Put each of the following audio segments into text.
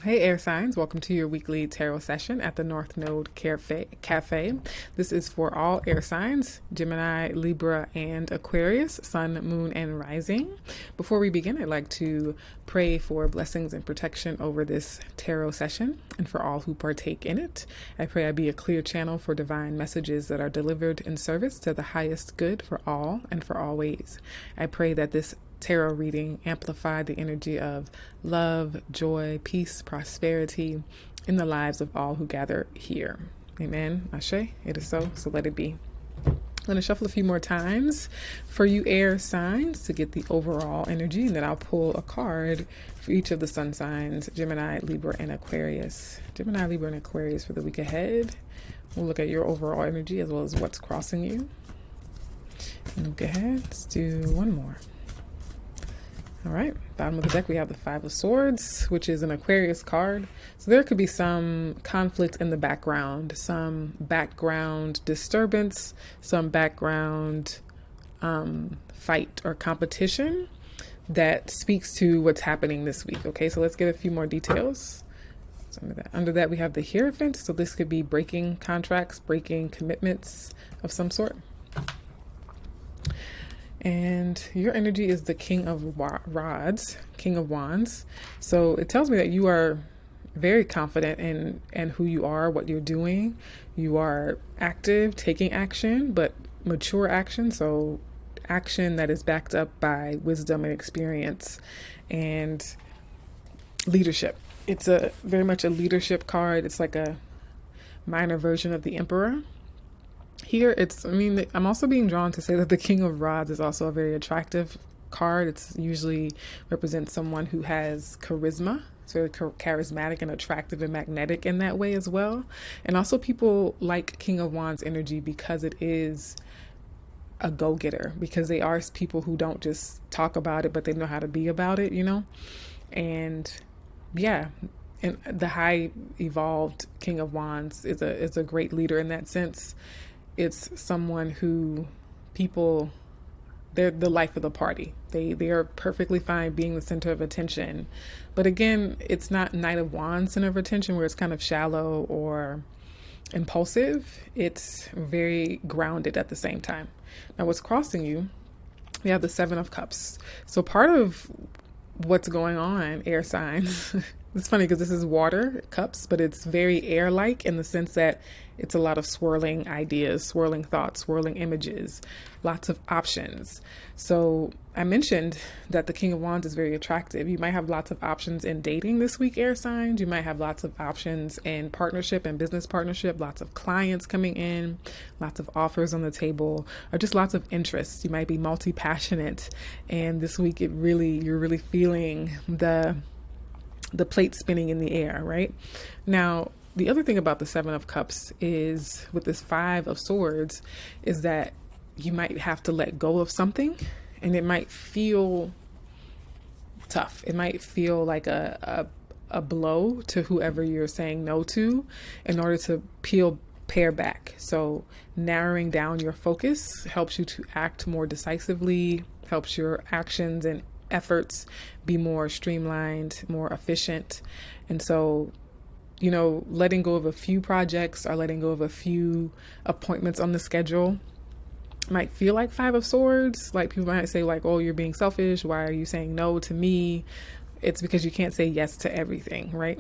Hey air signs, welcome to your weekly tarot session at the North Node Cafe. This is for all air signs, Gemini, Libra, and Aquarius, Sun, Moon, and Rising. Before we begin, I'd like to pray for blessings and protection over this tarot session and for all who partake in it. I pray I be a clear channel for divine messages that are delivered in service to the highest good for all and for always. I pray that this tarot reading amplify the energy of love, joy, peace, prosperity in the lives of all who gather here. Amen. Ashe. It is so. So let it be. I'm going to shuffle a few more times for you air signs to get the overall energy, and then I'll pull a card for each of the sun signs, Gemini, Libra, and Aquarius. Gemini, Libra, and Aquarius for the week ahead. We'll look at your overall energy as well as what's crossing you. And go ahead. Let's do one more. All right, bottom of the deck, we have the Five of Swords, which is an Aquarius card. So there could be some conflict in the background, some background disturbance, some background fight or competition that speaks to what's happening this week. Okay, so let's get a few more details. So under that, we have the Hierophant. So this could be breaking contracts, breaking commitments of some sort. And your energy is the King of Rods, King of Wands. So it tells me that you are very confident in who you are, what you're doing. You are active, taking action, but mature action. So action that is backed up by wisdom and experience and leadership. It's a very much a leadership card. It's like a minor version of the Emperor. Here, I'm also being drawn to say that the King of Rods is also a very attractive card. It's usually represents someone who has charisma. It's very charismatic and attractive and magnetic in that way as well. And also people like King of Wands energy because it is a go-getter, because they are people who don't just talk about it, but they know how to be about it, you know? And yeah, and the high evolved King of Wands is a great leader in that sense. It's someone who they're the life of the party. They are perfectly fine being the center of attention. But again, it's not Knight of Wands center of attention where it's kind of shallow or impulsive. It's very grounded at the same time. Now what's crossing you, we have the Seven of Cups. So part of what's going on, air signs, it's funny because this is water cups, but it's very air-like in the sense that it's a lot of swirling ideas, swirling thoughts, swirling images, lots of options. So I mentioned that the King of Wands is very attractive. You might have lots of options in dating this week, air signs. You might have lots of options in partnership and business partnership, lots of clients coming in, lots of offers on the table, or just lots of interests. You might be multi-passionate. And this week you're really feeling the plate spinning in the air, right? Now, the other thing about the Seven of Cups is with this Five of Swords is that you might have to let go of something, and it might feel tough. It might feel like a blow to whoever you're saying no to in order to pare back. So narrowing down your focus helps you to act more decisively, helps your actions and efforts be more streamlined, more efficient. And so, you know, letting go of a few projects or letting go of a few appointments on the schedule might feel like Five of Swords. Like people might say like, oh, you're being selfish. Why are you saying no to me? It's because you can't say yes to everything, right?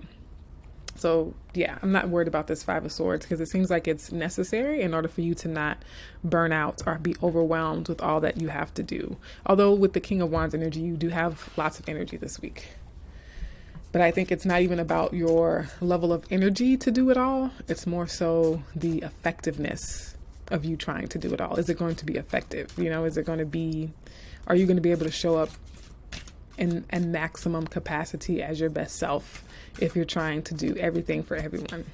So yeah, I'm not worried about this Five of Swords because it seems like it's necessary in order for you to not burn out or be overwhelmed with all that you have to do. Although with the King of Wands energy, you do have lots of energy this week. But I think it's not even about your level of energy to do it all. It's more so the effectiveness of you trying to do it all. Is it going to be effective? You know, are you going to be able to show up in maximum capacity as your best self if you're trying to do everything for everyone?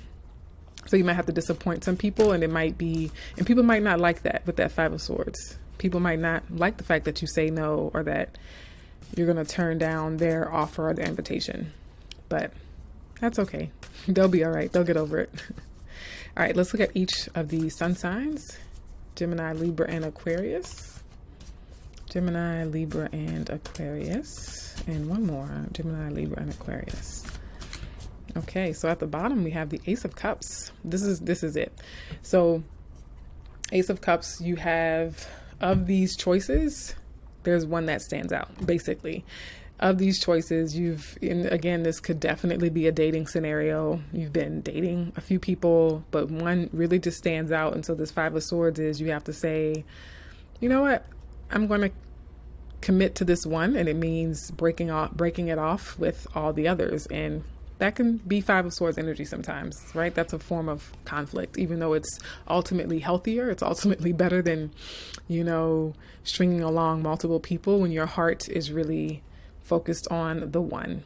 So you might have to disappoint some people, and people might not like that with that Five of Swords. People might not like the fact that you say no or that you're going to turn down their offer or their invitation. But that's okay. They'll be all right. They'll get over it. All right, let's look at each of the sun signs. Gemini, Libra, and Aquarius. Gemini, Libra, and Aquarius. And one more, Gemini, Libra, and Aquarius. Okay, so at the bottom we have the Ace of Cups. This is it. So Ace of Cups, you have, of these choices, there's one that stands out, basically. Of these choices, and again, this could definitely be a dating scenario. You've been dating a few people, but one really just stands out. And so this Five of Swords is, you have to say, you know what? I'm going to commit to this one, and it means breaking it off with all the others. And that can be Five of Swords energy sometimes, right? That's a form of conflict, even though it's ultimately healthier. It's ultimately better than, stringing along multiple people when your heart is really focused on the one.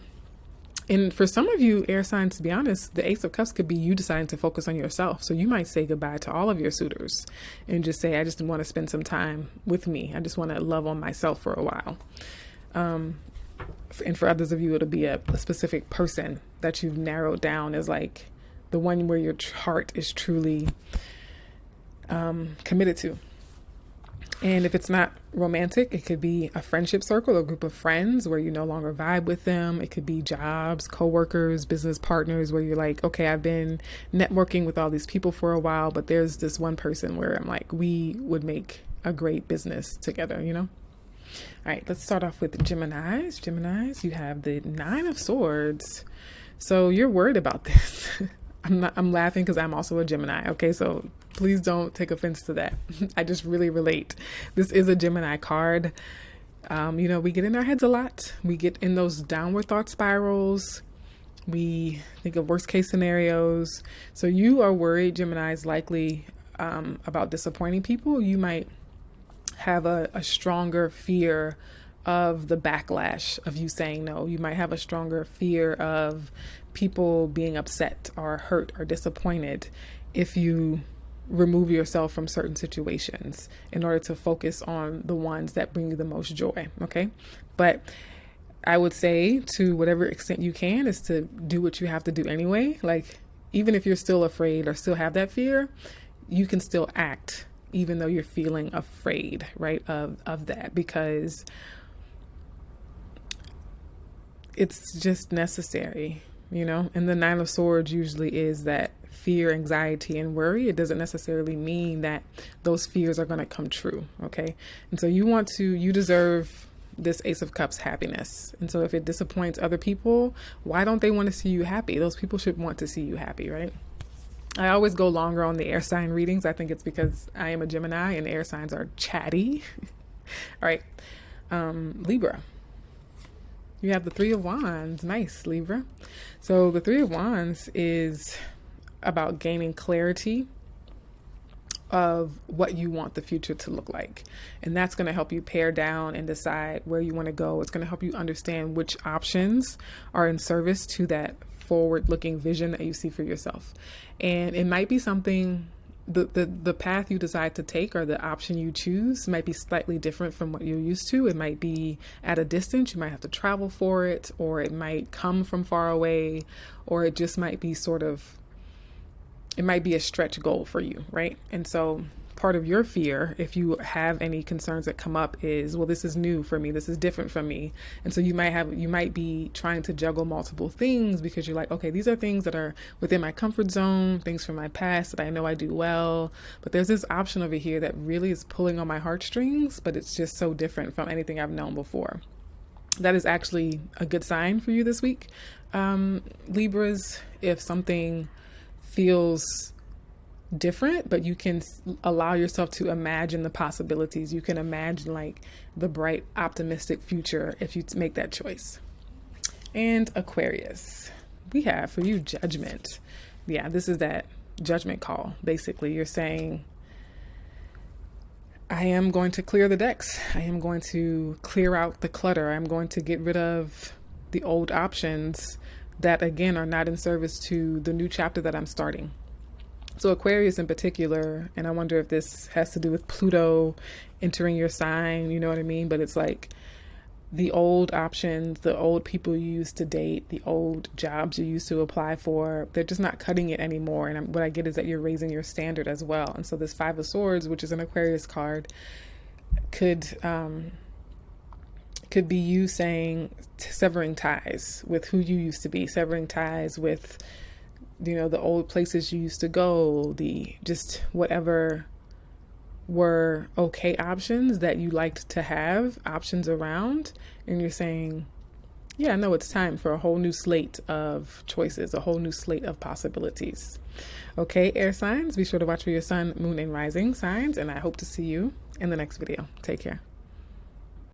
And for some of you air signs, to be honest, the Ace of Cups could be you deciding to focus on yourself. So you might say goodbye to all of your suitors and just say, I just want to spend some time with me. I just want to love on myself for a while. And for others of you, it'll be a specific person that you've narrowed down as like the one where your heart is truly committed to. And if it's not romantic, it could be a friendship circle, a group of friends where you no longer vibe with them. It could be jobs, coworkers, business partners where you're like, okay, I've been networking with all these people for a while, but there's this one person where I'm like, we would make a great business together, All right, let's start off with Geminis. Geminis, you have the Nine of Swords. So you're worried about this. I'm laughing because I'm also a Gemini. Okay, so please don't take offense to that. I just really relate. This is a Gemini card. We get in our heads a lot. We get in those downward thought spirals. We think of worst case scenarios. So you are worried, Geminis, likely about disappointing people. You might have a stronger fear of the backlash of you saying no. You might have a stronger fear of people being upset or hurt or disappointed if you remove yourself from certain situations in order to focus on the ones that bring you the most joy. Okay. But I would say, to whatever extent you can, is to do what you have to do anyway. Like, even if you're still afraid or still have that fear, you can still act even though you're feeling afraid, right, of that, because it's just necessary, And the Nine of Swords usually is that fear, anxiety, and worry. It doesn't necessarily mean that those fears are going to come true, okay? And so you deserve this Ace of Cups happiness. And so if it disappoints other people, why don't they want to see you happy? Those people should want to see you happy, right? I always go longer on the air sign readings. I think it's because I am a Gemini and air signs are chatty. All right. Libra. You have the Three of Wands. Nice, Libra. So the Three of Wands is about gaining clarity of what you want the future to look like. And that's going to help you pare down and decide where you want to go. It's going to help you understand which options are in service to that forward-looking vision that you see for yourself. And it might be something, the path you decide to take or the option you choose might be slightly different from what you're used to. It might be at a distance. You might have to travel for it, or it might come from far away, or it just might be it might be a stretch goal for you, right? And so part of your fear, if you have any concerns that come up, is, well, this is new for me. This is different from me. And so you might be trying to juggle multiple things because you're like, okay, these are things that are within my comfort zone, things from my past that I know I do well. But there's this option over here that really is pulling on my heartstrings, but it's just so different from anything I've known before. That is actually a good sign for you this week. Libras, if something feels different, but you can allow yourself to imagine the possibilities. You can imagine like the bright, optimistic future if you make that choice. And Aquarius, we have for you Judgment. Yeah, this is that judgment call. Basically, you're saying, I am going to clear the decks. I am going to clear out the clutter. I'm going to get rid of the old options that, again, are not in service to the new chapter that I'm starting. So Aquarius in particular, and I wonder if this has to do with Pluto entering your sign, you know what I mean? But it's like the old options, the old people you used to date, the old jobs you used to apply for, they're just not cutting it anymore. And what I get is that you're raising your standard as well. And so this Five of Swords, which is an Aquarius card, could could be you saying severing ties with who you used to be, severing ties with, the old places you used to go, the just whatever were okay options that you liked to have options around. And you're saying, yeah, no, it's time for a whole new slate of choices, a whole new slate of possibilities. Okay, air signs, be sure to watch for your sun, moon, and rising signs. And I hope to see you in the next video. Take care.